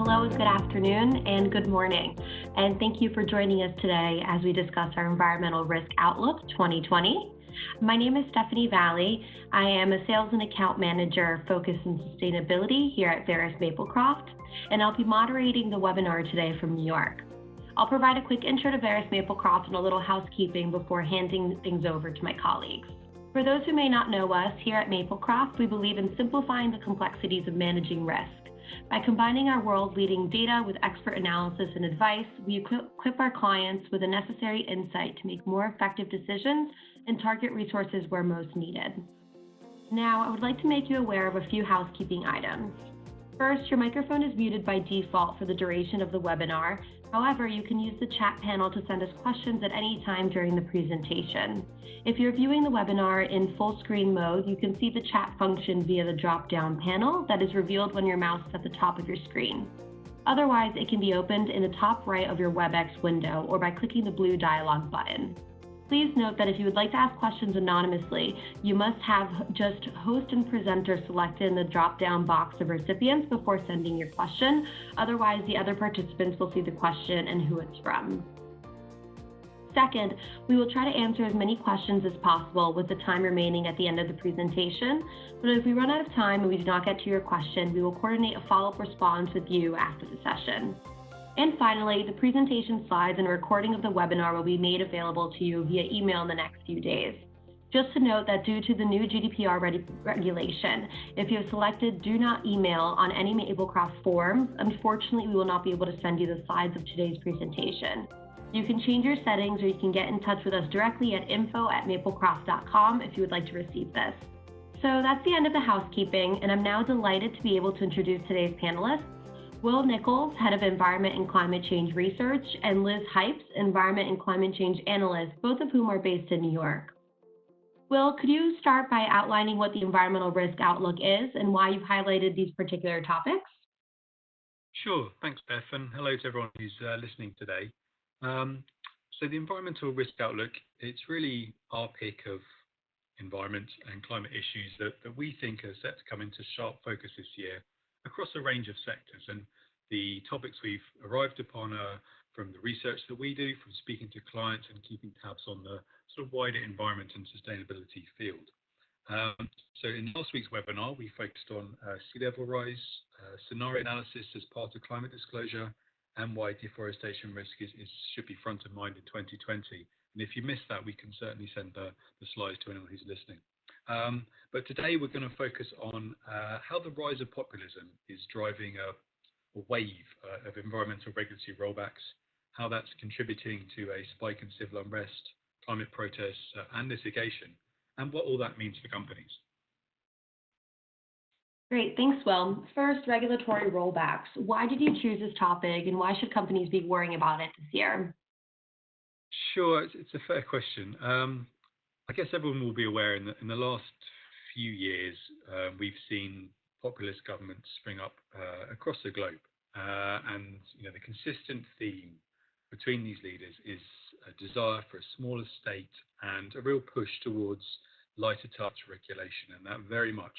Hello, good afternoon, and good morning. And thank you for joining us today as we discuss our Environmental Risk Outlook 2020. My name is Stephanie Valley. I am a Sales and Account Manager focused on sustainability here at Verisk Maplecroft, and I'll be moderating the webinar today from New York. I'll provide a quick intro to Verisk Maplecroft and a little housekeeping before handing things over to my colleagues. For those who may not know us, here at Maplecroft, we believe in simplifying the complexities of managing risk. By combining our world-leading data with expert analysis and advice, we equip our clients with the necessary insight to make more effective decisions and target resources where most needed. Now, I would like to make you aware of a few housekeeping items. First, your microphone is muted by default for the duration of the webinar. However, you can use the chat panel to send us questions at any time during the presentation. If you're viewing the webinar in full screen mode, you can see the chat function via the drop-down panel that is revealed when your mouse is at the top of your screen. Otherwise, it can be opened in the top right of your WebEx window or by clicking the blue dialog button. Please note that if you would like to ask questions anonymously, you must have just host and presenter selected in the drop-down box of recipients before sending your question. Otherwise, the other participants will see the question and who it's from. Second, we will try to answer as many questions as possible with the time remaining at the end of the presentation. But if we run out of time and we do not get to your question, we will coordinate a follow-up response with you after the session. And finally, the presentation slides and a recording of the webinar will be made available to you via email in the next few days. Just to note that due to the new GDPR regulation, if you have selected Do Not Email on any Maplecroft forms, unfortunately, we will not be able to send you the slides of today's presentation. You can change your settings or you can get in touch with us directly at info@maplecroft.com if you would like to receive this. So that's the end of the housekeeping, and I'm now delighted to be able to introduce today's panelists. Will Nichols, Head of Environment and Climate Change Research, and Liz Hypes, Environment and Climate Change Analyst, both of whom are based in New York. Will, could you start by outlining what the Environmental Risk Outlook is and why you've highlighted these particular topics? Sure, thanks Beth, and hello to everyone who's listening today. So the Environmental Risk Outlook, it's really our pick of environment and climate issues that we think are set to come into sharp focus this year across a range of sectors. And the topics we've arrived upon are from the research that we do, from speaking to clients and keeping tabs on the sort of wider environment and sustainability field. So in last week's webinar, we focused on sea level rise, scenario analysis as part of climate disclosure, and why deforestation risk should be front of mind in 2020. And if you missed that, we can certainly send the slides to anyone who's listening. But today we're going to focus on how the rise of populism is driving a wave of environmental regulatory rollbacks, how that's contributing to a spike in civil unrest, climate protests, and litigation, and what all that means for companies. Great, thanks, Will. First, regulatory rollbacks. Why did you choose this topic, and why should companies be worrying about it this year? Sure, it's a fair question. I guess everyone will be aware in the last few years, we've seen populist governments spring up across the globe. And the consistent theme between these leaders is a desire for a smaller state and a real push towards lighter touch regulation. And that very much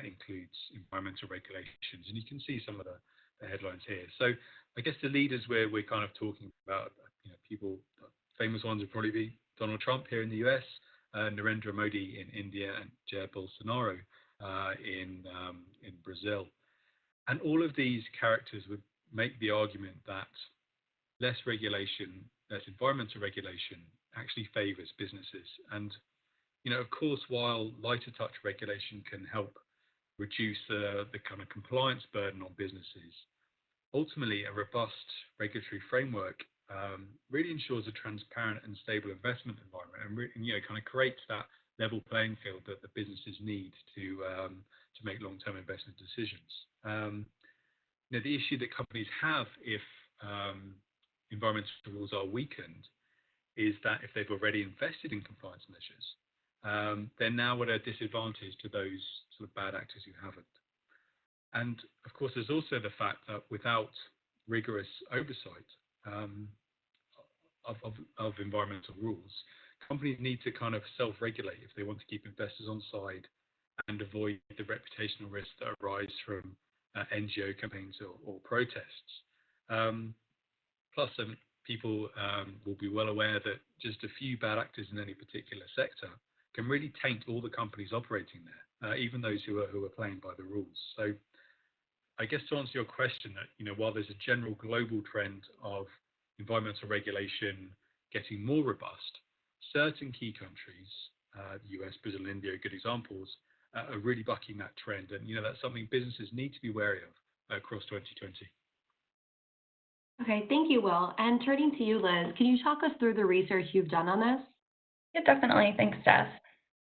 includes environmental regulations. And you can see some of the headlines here. So I guess the leaders we're kind of talking about, people, famous ones would probably be Donald Trump here in the US, Narendra Modi in India, and Jair Bolsonaro in Brazil. And all of these characters would make the argument that less regulation, less environmental regulation actually favors businesses. And, of course, while lighter touch regulation can help reduce the kind of compliance burden on businesses, ultimately a robust regulatory framework really ensures a transparent and stable investment environment, and kind of creates that level playing field that the businesses need to make long-term investment decisions. The issue that companies have if environmental rules are weakened is that if they've already invested in compliance measures, they're now at a disadvantage to those sort of bad actors who haven't. And of course, there's also the fact that without rigorous oversight of environmental rules, companies need to kind of self-regulate if they want to keep investors on side and avoid the reputational risks that arise from NGO campaigns or protests. Plus, people will be well aware that just a few bad actors in any particular sector can really taint all the companies operating there, even those who are playing by the rules. So, I guess to answer your question, that while there's a general global trend of environmental regulation getting more robust, certain key countries, the US, Brazil, and India are good examples, are really bucking that trend, and that's something businesses need to be wary of across 2020. Okay, thank you, Will. And turning to you, Liz, can you talk us through the research you've done on this? Yeah, definitely. Thanks, Steph.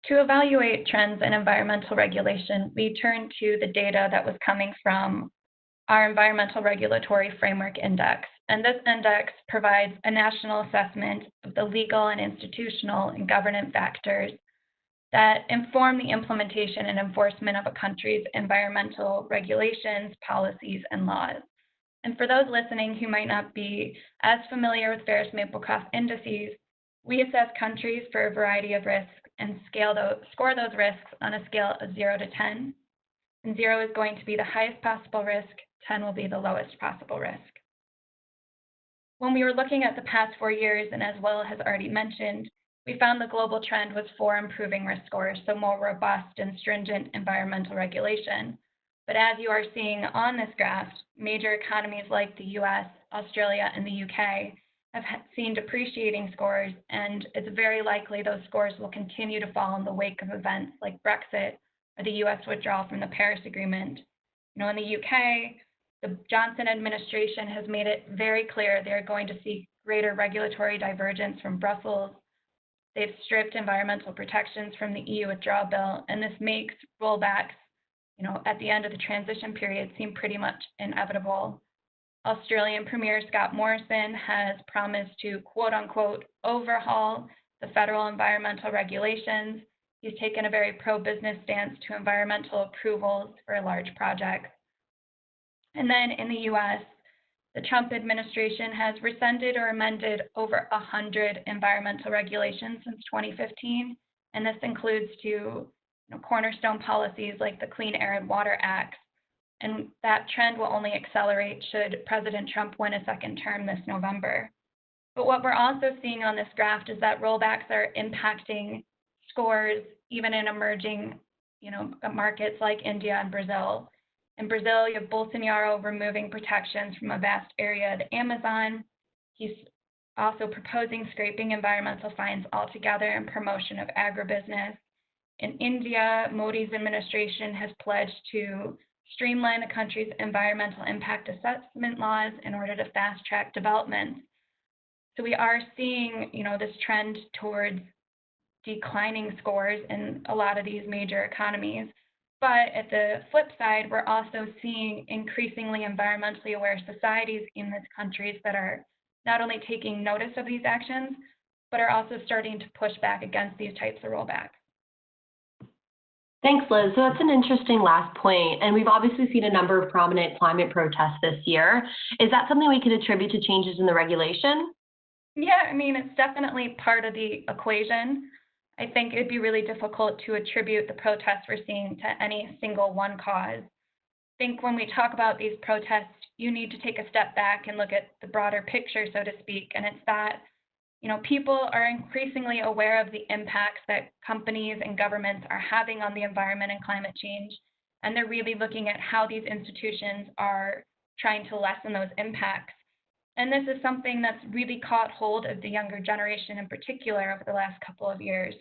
To evaluate trends in environmental regulation, we turned to the data that was coming from our Environmental Regulatory Framework Index. And this index provides a national assessment of the legal and institutional and governance factors that inform the implementation and enforcement of a country's environmental regulations, policies, and laws. And for those listening who might not be as familiar with Verisk Maplecroft indices, we assess countries for a variety of risks and score those risks on a scale of 0 to 10. And 0 is going to be the highest possible risk, 10 will be the lowest possible risk. When we were looking at the past 4 years, and as Will has already mentioned, we found the global trend was for improving risk scores, so more robust and stringent environmental regulation. But as you are seeing on this graph, major economies like the US, Australia, and the UK have seen depreciating scores, and it's very likely those scores will continue to fall in the wake of events like Brexit or the US withdrawal from the Paris Agreement. In the UK, the Johnson administration has made it very clear they're going to seek greater regulatory divergence from Brussels. They've stripped environmental protections from the EU withdrawal bill, and this makes rollbacks at the end of the transition period seem pretty much inevitable. Australian Premier Scott Morrison has promised to, quote unquote, overhaul the federal environmental regulations. He's taken a very pro-business stance to environmental approvals for large projects. And then in the US, the Trump administration has rescinded or amended over 100 environmental regulations since 2015, and this includes cornerstone policies like the Clean Air and Water Act. And that trend will only accelerate should President Trump win a second term this November. But what we're also seeing on this graph is that rollbacks are impacting scores even in emerging markets like India and Brazil. In Brazil, you have Bolsonaro removing protections from a vast area of the Amazon. He's also proposing scraping environmental fines altogether in promotion of agribusiness. In India, Modi's administration has pledged to streamline the country's environmental impact assessment laws in order to fast-track development. So we are seeing, this trend towards declining scores in a lot of these major economies. But at the flip side, we're also seeing increasingly environmentally aware societies in these countries that are not only taking notice of these actions, but are also starting to push back against these types of rollbacks. Thanks, Liz. So that's an interesting last point. And we've obviously seen a number of prominent climate protests this year. Is that something we could attribute to changes in the regulation? Yeah, it's definitely part of the equation. I think it'd be really difficult to attribute the protests we're seeing to any single one cause. I think when we talk about these protests, you need to take a step back and look at the broader picture, so to speak. And it's that people are increasingly aware of the impacts that companies and governments are having on the environment and climate change. And they're really looking at how these institutions are trying to lessen those impacts. And this is something that's really caught hold of the younger generation in particular over the last couple of years.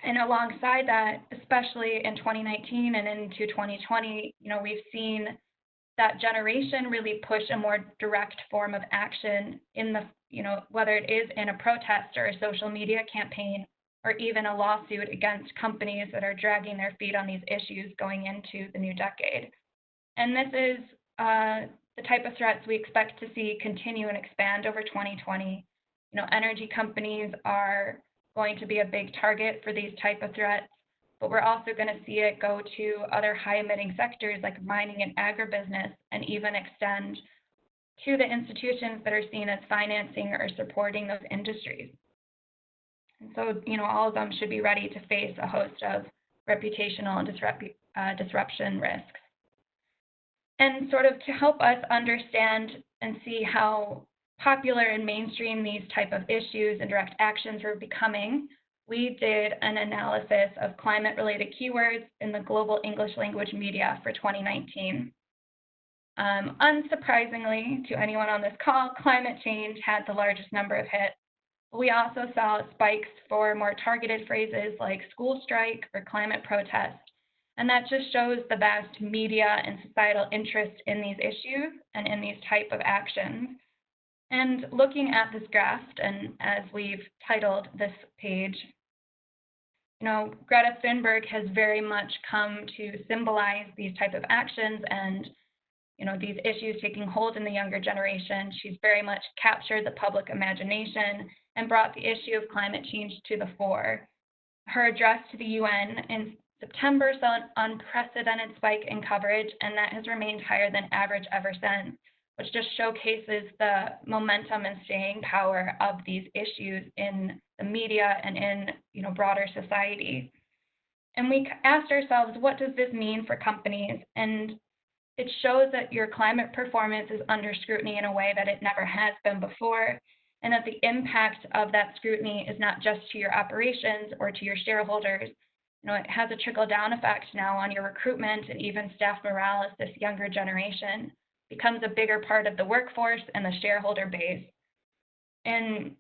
And alongside that, especially in 2019 and into 2020, we've seen that generation really push a more direct form of action in the, whether it is in a protest or a social media campaign, or even a lawsuit against companies that are dragging their feet on these issues going into the new decade. And this is the type of threats we expect to see continue and expand over 2020. Energy companies are going to be a big target for these type of threats, but we're also going to see it go to other high-emitting sectors like mining and agribusiness, and even extend to the institutions that are seen as financing or supporting those industries. And so, all of them should be ready to face a host of reputational and disruption risks. And sort of to help us understand and see how popular and mainstream these type of issues and direct actions were becoming, we did an analysis of climate-related keywords in the global English language media for 2019. Unsurprisingly to anyone on this call, climate change had the largest number of hits. We also saw spikes for more targeted phrases like school strike or climate protest. And that just shows the vast media and societal interest in these issues and in these type of actions. And looking at this graph, and as we've titled this page, Greta Thunberg has very much come to symbolize these type of actions and these issues taking hold in the younger generation. She's very much captured the public imagination and brought the issue of climate change to the fore. Her address to the UN in September saw an unprecedented spike in coverage, and that has remained higher than average ever since, which just showcases the momentum and staying power of these issues in the media and in broader society. And we asked ourselves, what does this mean for companies? And it shows that your climate performance is under scrutiny in a way that it never has been before, and that the impact of that scrutiny is not just to your operations or to your shareholders. It has a trickle-down effect now on your recruitment and even staff morale as this younger generation becomes a bigger part of the workforce and the shareholder base. And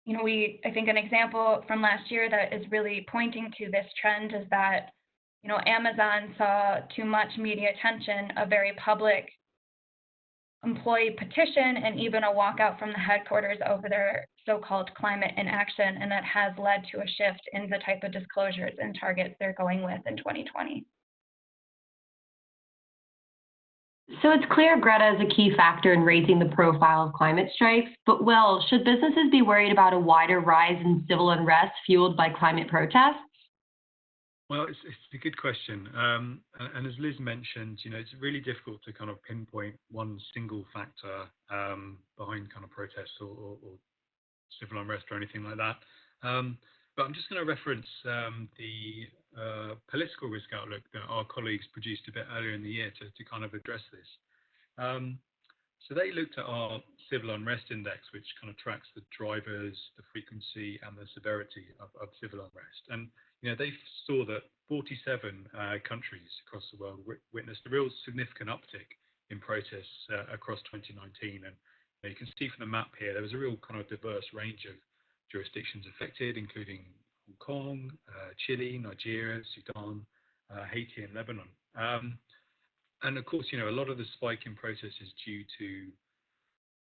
I think an example from last year that is really pointing to this trend is that Amazon saw too much media attention, a very public employee petition, and even a walkout from the headquarters over their so-called climate inaction, and that has led to a shift in the type of disclosures and targets they're going with in 2020. So it's clear Greta is a key factor in raising the profile of climate strikes, but Will, should businesses be worried about a wider rise in civil unrest fueled by climate protests? Well, it's a good question. And as Liz mentioned, it's really difficult to kind of pinpoint one single factor behind kind of protests or civil unrest or anything like that. But I'm just going to reference the political risk outlook that our colleagues produced a bit earlier in the year to kind of address this. So they looked at our civil unrest index, which kind of tracks the drivers, the frequency, and the severity of civil unrest. And they saw that 47 countries across the world witnessed a real significant uptick in protests across 2019. And you can see from the map here, there was a real kind of diverse range of jurisdictions affected, including Hong Kong, Chile, Nigeria, Sudan, Haiti, and Lebanon. And of course, a lot of the spike in protests is due to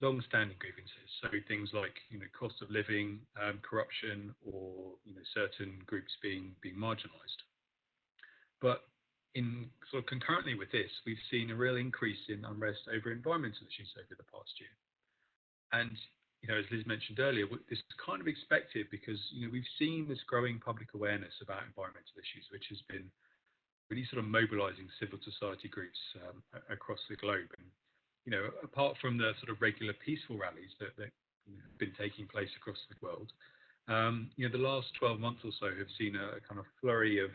long-standing grievances, so things like cost of living, corruption, or certain groups being marginalised. But in sort of concurrently with this, we've seen a real increase in unrest over environmental issues over the past year. And as Liz mentioned earlier, this is kind of expected because we've seen this growing public awareness about environmental issues, which has been really sort of mobilising civil society groups across the globe. And apart from the sort of regular peaceful rallies that have been taking place across the world, the last 12 months or so have seen a kind of flurry of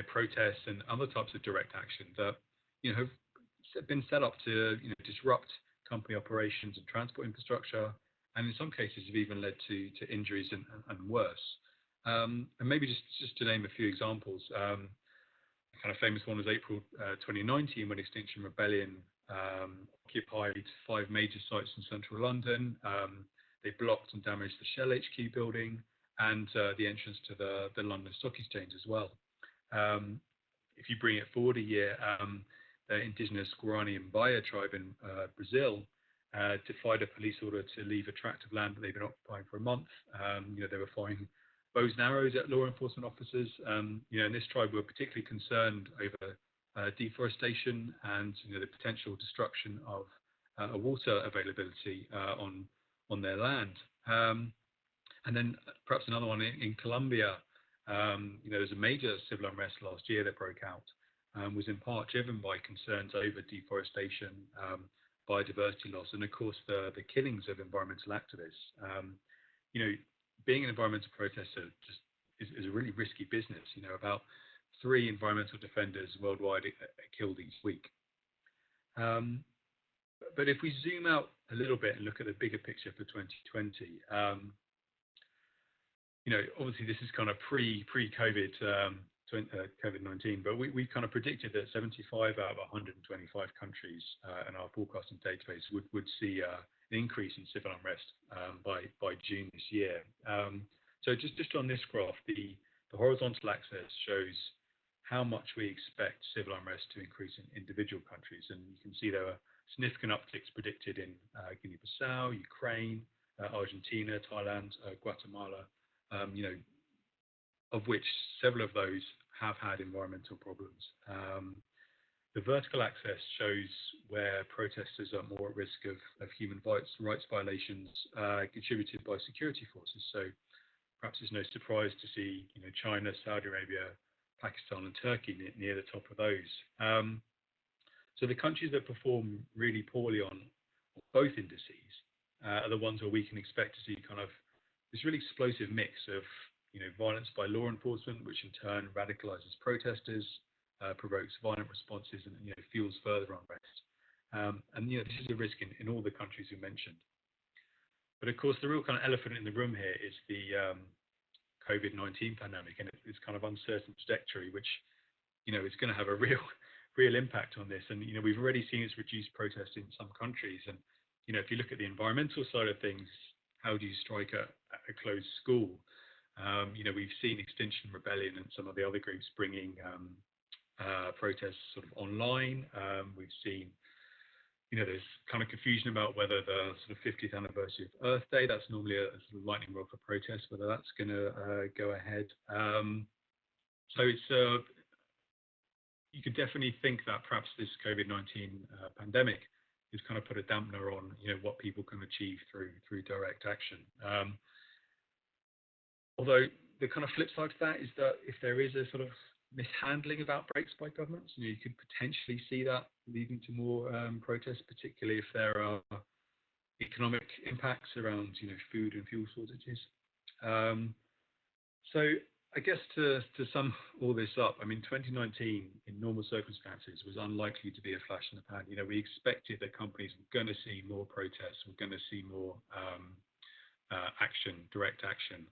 protests and other types of direct action that have been set up to disrupt company operations and transport infrastructure, and in some cases have even led to injuries and worse. And maybe just to name a few examples, a kind of famous one was April 2019 when Extinction Rebellion occupied 5 major sites in central London. They blocked and damaged the Shell HQ building and the entrance to the London Stock Exchange as well. If you bring it forward a year, the indigenous Guarani and Baia tribe in Brazil defied a police order to leave a tract of land that they've been occupying for a month. They were firing bows and arrows at law enforcement officers. And this tribe were particularly concerned over deforestation and the potential destruction of water availability on their land. And then perhaps another one in Colombia. There was a major civil unrest last year that broke out, was in part driven by concerns over deforestation, biodiversity loss, and of course the killings of environmental activists. Being an environmental protester just is a really risky business. About 3 environmental defenders worldwide are killed each week. But if we zoom out a little bit and look at the bigger picture for 2020, obviously this is kind of pre-COVID, COVID-19, but we kind of predicted that 75 out of 125 countries in our forecasting database would see an increase in civil unrest by June this year. So just on this graph, the horizontal axis shows how much we expect civil unrest to increase in individual countries, and you can see there are significant upticks predicted in Guinea-Bissau, Ukraine, Argentina, Thailand, Guatemala, of which several of those have had environmental problems. The vertical axis shows where protesters are more at risk of human rights violations contributed by security forces. So perhaps it's no surprise to see China, Saudi Arabia, Pakistan and Turkey near the top of those. So the countries that perform really poorly on both indices are the ones where we can expect to see kind of this really explosive mix of violence by law enforcement, which in turn radicalizes protesters, provokes violent responses, and fuels further unrest. And this is a risk in all the countries we mentioned. But of course, the real kind of elephant in the room here is the COVID-19 pandemic and its kind of uncertain trajectory, which is going to have a real impact on this. And we've already seen it's reduced protests in some countries. And if you look at the environmental side of things, how do you strike a closed school? We've seen Extinction Rebellion and some of the other groups bringing protests sort of online. We've seen, there's kind of confusion about whether the sort of 50th anniversary of Earth Day, that's normally a sort of lightning rod for protest, whether that's going to go ahead. So it's you could definitely think that perhaps this COVID-19 pandemic has kind of put a dampener on what people can achieve through direct action. Although the kind of flip side to that is that if there is a sort of mishandling of outbreaks by governments, you could potentially see that leading to more protests, particularly if there are economic impacts around food and fuel shortages. So I guess to sum all this up, I mean, 2019 in normal circumstances was unlikely to be a flash in the pan. We expected that companies were going to see more protests, were going to see more direct action.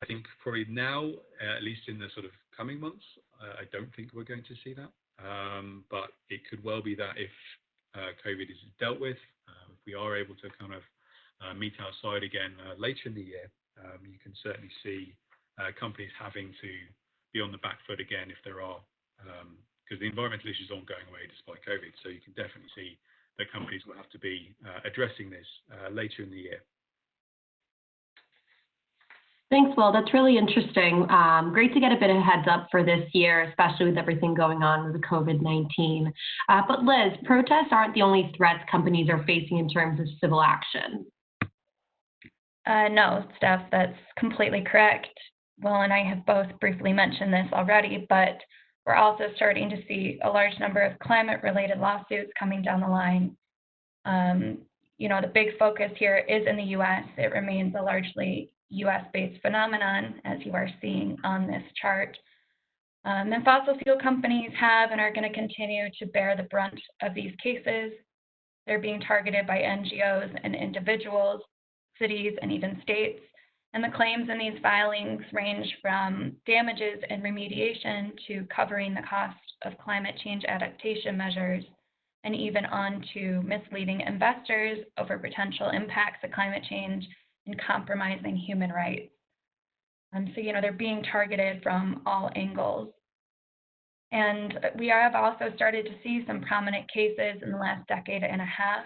I think probably now, at least in the sort of coming months, I don't think we're going to see that. But it could well be that if COVID is dealt with, if we are able to kind of meet outside again later in the year, you can certainly see companies having to be on the back foot again if there are, because the environmental issues aren't going away despite COVID. So you can definitely see that companies will have to be addressing this later in the year. Thanks, Will. That's really interesting. Great to get a bit of heads up for this year, especially with everything going on with the COVID-19. But Liz, protests aren't the only threats companies are facing in terms of civil action. No, Steph, that's completely correct. Will and I have both briefly mentioned this already, but we're also starting to see a large number of climate-related lawsuits coming down the line. The big focus here is in the U.S. It remains a largely U.S.-based phenomenon, as you are seeing on this chart. And fossil fuel companies have and are going to continue to bear the brunt of these cases. They're being targeted by NGOs and individuals, cities, and even states. And the claims in these filings range from damages and remediation to covering the cost of climate change adaptation measures, and even on to misleading investors over potential impacts of climate change and compromising human rights. So, they're being targeted from all angles. And we have also started to see some prominent cases in the last decade and a half.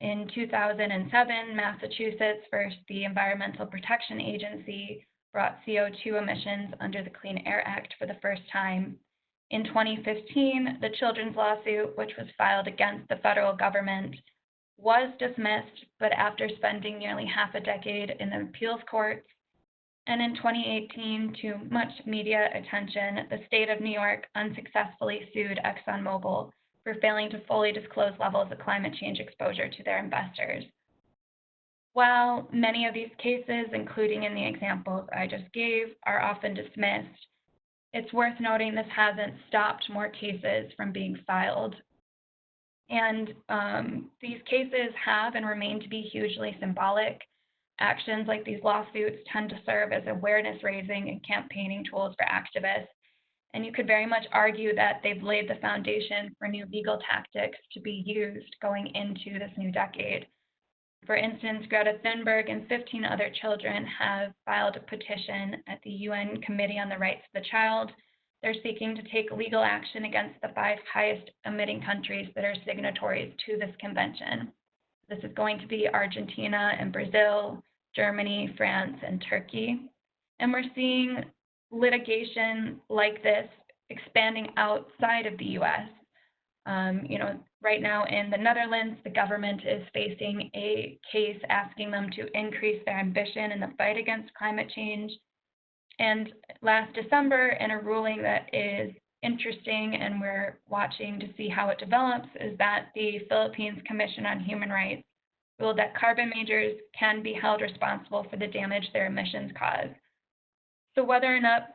In 2007, Massachusetts, first the Environmental Protection Agency, brought CO2 emissions under the Clean Air Act for the first time. In 2015, the children's lawsuit, which was filed against the federal government, was dismissed, but after spending nearly half a decade in the appeals courts. And in 2018, to much media attention, the state of New York unsuccessfully sued ExxonMobil for failing to fully disclose levels of climate change exposure to their investors. While many of these cases, including in the examples I just gave, are often dismissed, it's worth noting this hasn't stopped more cases from being filed. And these cases have and remain to be hugely symbolic. Actions like these lawsuits tend to serve as awareness raising and campaigning tools for activists. And you could very much argue that they've laid the foundation for new legal tactics to be used going into this new decade. For instance, Greta Thunberg and 15 other children have filed a petition at the UN Committee on the Rights of the Child. They're seeking to take legal action against the 5 highest emitting countries that are signatories to this convention. This is going to be Argentina and Brazil, Germany, France, and Turkey. And we're seeing litigation like this expanding outside of the US. Right now in the Netherlands, the government is facing a case asking them to increase their ambition in the fight against climate change. And last December, in a ruling that is interesting and we're watching to see how it develops, is that the Philippines Commission on Human Rights ruled that carbon majors can be held responsible for the damage their emissions cause. So whether or not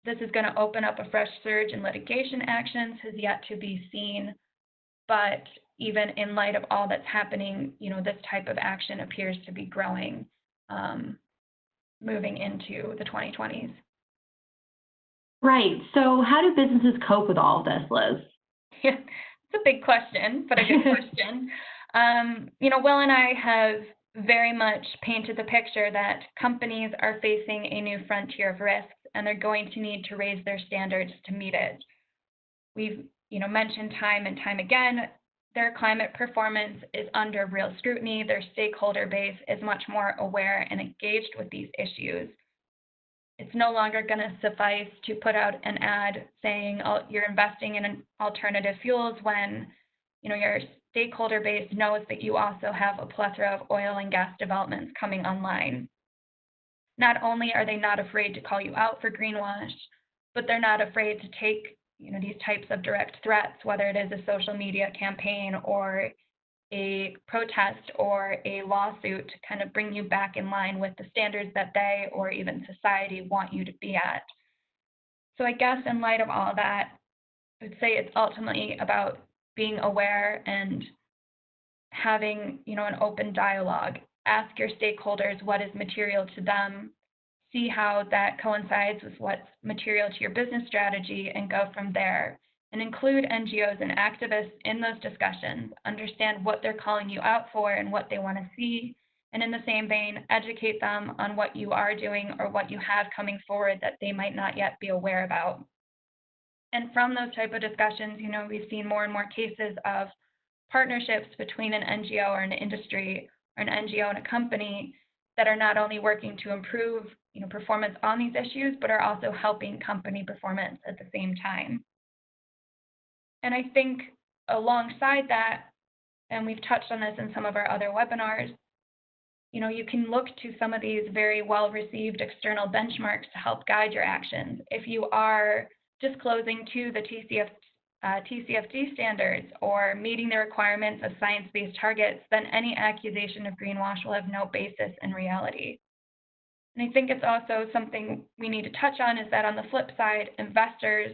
this is going to open up a fresh surge in litigation actions has yet to be seen. But even in light of all that's happening, this type of action appears to be growing, moving into the 2020s. Right. So how do businesses cope with all of this, Liz? Yeah, it's a big question, but a good question. Will and I have very much painted the picture that companies are facing a new frontier of risks, and they're going to need to raise their standards to meet it. We've mentioned time and time again, their climate performance is under real scrutiny. Their stakeholder base is much more aware and engaged with these issues. It's no longer going to suffice to put out an ad saying, oh, you're investing in alternative fuels when your stakeholder base knows that you also have a plethora of oil and gas developments coming online. Not only are they not afraid to call you out for greenwash, but they're not afraid to take these types of direct threats, whether it is a social media campaign or a protest or a lawsuit, to kind of bring you back in line with the standards that they or even society want you to be at. So I guess in light of all that, I would say it's ultimately about being aware and having, an open dialogue. Ask your stakeholders what is material to them, see how that coincides with what's material to your business strategy, and go from there. And include NGOs and activists in those discussions. Understand what they're calling you out for and what they want to see. And in the same vein, educate them on what you are doing or what you have coming forward that they might not yet be aware about. And from those type of discussions, we've seen more and more cases of partnerships between an NGO or an industry or an NGO and a company that are not only working to improve performance on these issues, but are also helping company performance at the same time. And I think alongside that, and we've touched on this in some of our other webinars, you can look to some of these very well-received external benchmarks to help guide your actions. If you are disclosing to the TCFD standards or meeting the requirements of science-based targets, then any accusation of greenwash will have no basis in reality. And I think it's also something we need to touch on is that on the flip side, investors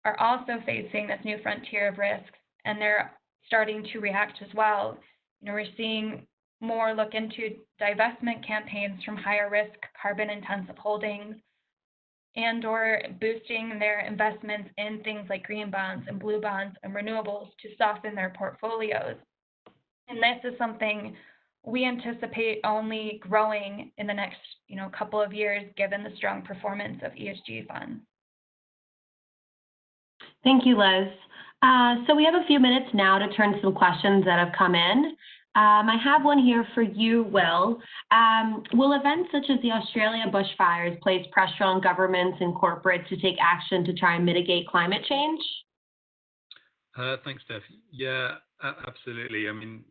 are also facing this new frontier of risks, and they're starting to react as well. We're seeing more look into divestment campaigns from higher risk carbon-intensive holdings and or boosting their investments in things like green bonds and blue bonds and renewables to soften their portfolios. And this is something we anticipate only growing in the next couple of years, given the strong performance of ESG funds. Thank you, Liz. So we have a few minutes now to turn to some questions that have come in. I have one here for you, Will. Will events such as the Australia bushfires place pressure on governments and corporates to take action to try and mitigate climate change? Thanks, Steph. Yeah, absolutely. I mean,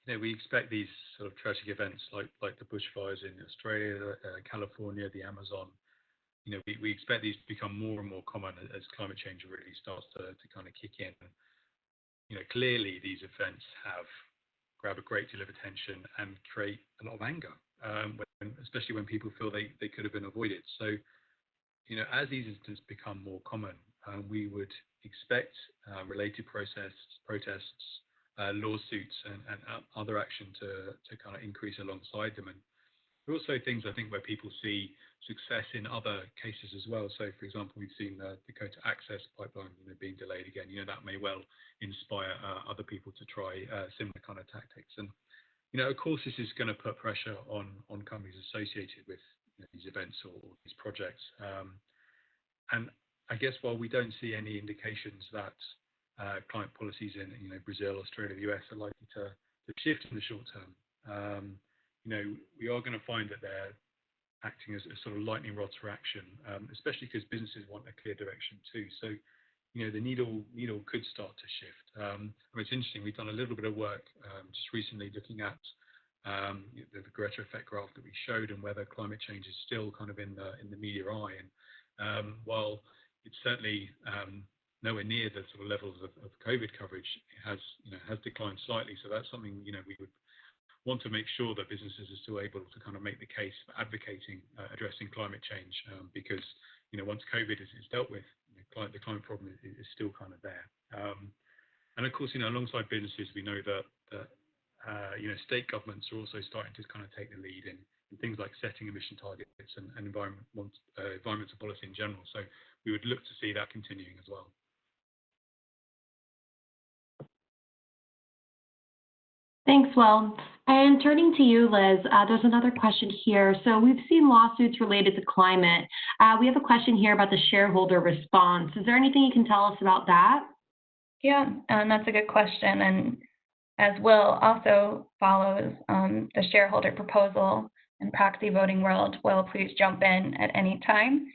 we expect these sort of tragic events like the bushfires in Australia, California, the Amazon. We expect these to become more and more common as climate change really starts to kind of kick in. Clearly these events grab a great deal of attention and create a lot of anger, especially when people feel they could have been avoided. So, as these incidents become more common, we would expect related protests, lawsuits, and other action to kind of increase alongside them. And there are also things, I think, where people see success in other cases as well. So, for example, we've seen the Dakota Access Pipeline being delayed again. That may well inspire other people to try similar kind of tactics. And of course, this is going to put pressure on companies associated with these events or these projects. And I guess while we don't see any indications that client policies in Brazil, Australia, the US are likely to shift in the short term, we are going to find that they're acting as a sort of lightning rods for action, especially because businesses want a clear direction too. So, the needle could start to shift. It's interesting. We've done a little bit of work just recently looking at the Greta effect graph that we showed and whether climate change is still kind of in the media eye. And while it's certainly nowhere near the sort of levels of COVID coverage, it has declined slightly. So that's something we would want to make sure that businesses are still able to kind of make the case for advocating addressing climate change, because once COVID is dealt with, the climate problem is still kind of there. And of course, alongside businesses, we know that state governments are also starting to kind of take the lead in things like setting emission targets and environmental policy in general. So we would look to see that continuing as well. Thanks, Will. And turning to you, Liz, there's another question here. So we've seen lawsuits related to climate. We have a question here about the shareholder response. Is there anything you can tell us about that? Yeah, that's a good question. And as Will also follows the shareholder proposal and proxy voting world, Will, please jump in at any time.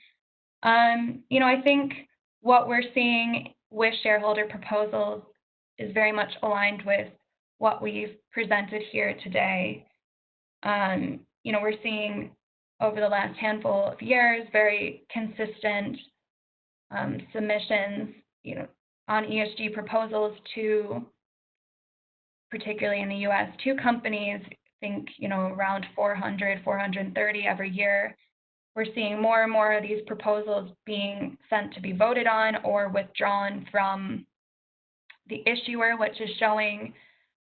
I think what we're seeing with shareholder proposals is very much aligned with what we've presented here today. We're seeing over the last handful of years very consistent submissions, on ESG proposals to, particularly in the US, to companies. I think, around 400, 430 every year. We're seeing more and more of these proposals being sent to be voted on or withdrawn from the issuer, which is showing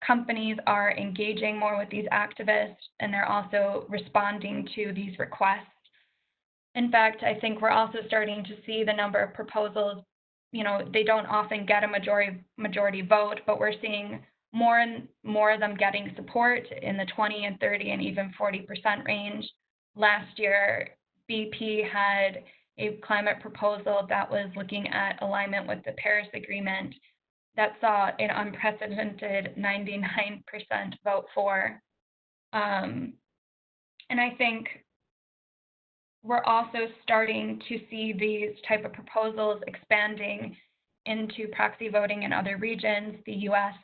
companies are engaging more with these activists, and they're also responding to these requests. In fact, I think we're also starting to see the number of proposals, they don't often get a majority vote, but we're seeing more and more of them getting support in the 20 and 30 and even 40% range. Last year, BP had a climate proposal that was looking at alignment with the Paris Agreement that saw an unprecedented 99% vote for. And I think we're also starting to see these type of proposals expanding into proxy voting in other regions, the US,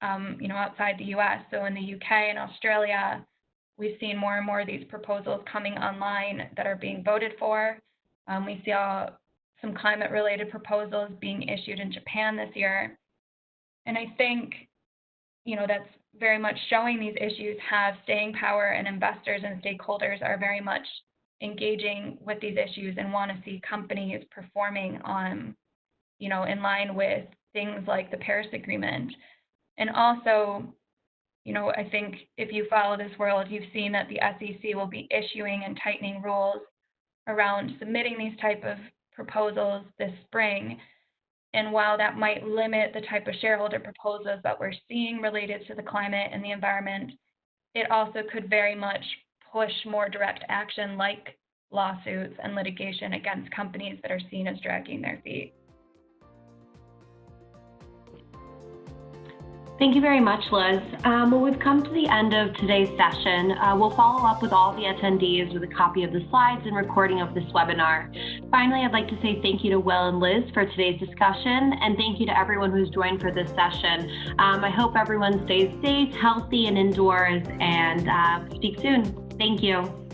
outside the US. So in the UK and Australia, we've seen more and more of these proposals coming online that are being voted for. We saw some climate-related proposals being issued in Japan this year. And I think, that's very much showing these issues have staying power, and investors and stakeholders are very much engaging with these issues and want to see companies performing on, in line with things like the Paris Agreement. And also, I think if you follow this world, you've seen that the SEC will be issuing and tightening rules around submitting these type of proposals this spring. And while that might limit the type of shareholder proposals that we're seeing related to the climate and the environment, it also could very much push more direct action like lawsuits and litigation against companies that are seen as dragging their feet. Thank you very much, Liz. Well, we've come to the end of today's session. We'll follow up with all the attendees with a copy of the slides and recording of this webinar. Finally, I'd like to say thank you to Will and Liz for today's discussion, and thank you to everyone who's joined for this session. I hope everyone stays safe, healthy, and indoors, and speak soon. Thank you.